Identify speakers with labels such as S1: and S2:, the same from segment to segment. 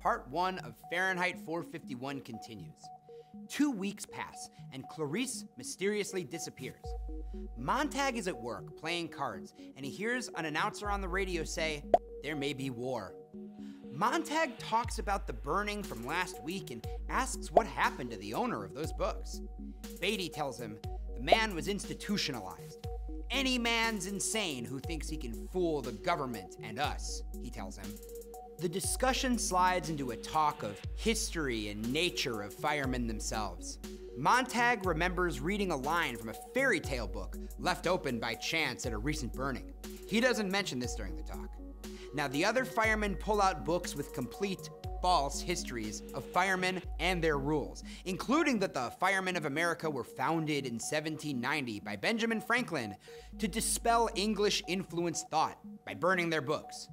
S1: Part 1 of Fahrenheit 451 continues. 2 weeks pass, and Clarice mysteriously disappears. Montag is at work playing cards, and he hears an announcer on the radio say, "There may be war." Montag talks about the burning from last week and asks what happened to the owner of those books. Beatty tells him the man was institutionalized. Any man's insane who thinks he can fool the government and us, he tells him. The discussion slides into a talk of history and nature of firemen themselves. Montag remembers reading a line from a fairy tale book left open by chance at a recent burning. He doesn't mention this during the talk. Now, the other firemen pull out books with complete false histories of firemen and their rules, including that the Firemen of America were founded in 1790 by Benjamin Franklin to dispel English-influenced thought by burning their books.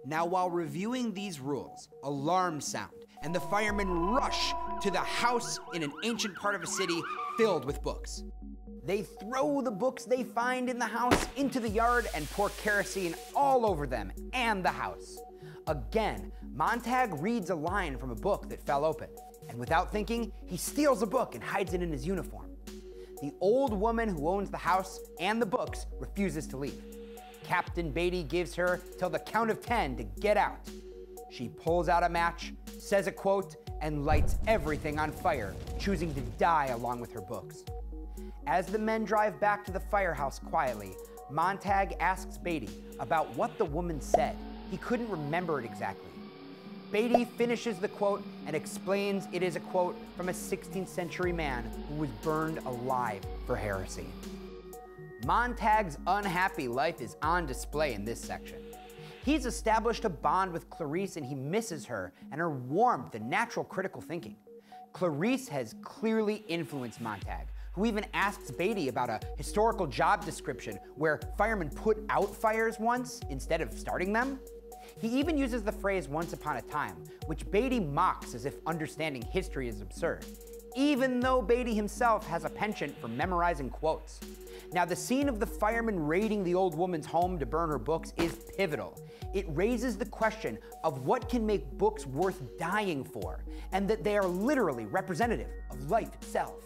S1: Now, while reviewing these rules, alarms sound, and the firemen rush to the house in an ancient part of a city filled with books. They throw the books they find in the house into the yard and pour kerosene all over them and the house. Again, Montag reads a line from a book that fell open, and without thinking, he steals a book and hides it in his uniform. The old woman who owns the house and the books refuses to leave. Captain Beatty gives her till the count of 10 to get out. She pulls out a match, says a quote, and lights everything on fire, choosing to die along with her books. As the men drive back to the firehouse quietly, Montag asks Beatty about what the woman said. He couldn't remember it exactly. Beatty finishes the quote and explains it is a quote from a 16th century man who was burned alive for heresy. Montag's unhappy life is on display in this section. He's established a bond with Clarice and he misses her and her warmth and natural critical thinking. Clarice has clearly influenced Montag, who even asks Beatty about a historical job description where firemen put out fires once instead of starting them. He even uses the phrase "once upon a time," which Beatty mocks as if understanding history is absurd, even though Beatty himself has a penchant for memorizing quotes. Now, the scene of the firemen raiding the old woman's home to burn her books is pivotal. It raises the question of what can make books worth dying for, and that they are literally representative of life itself.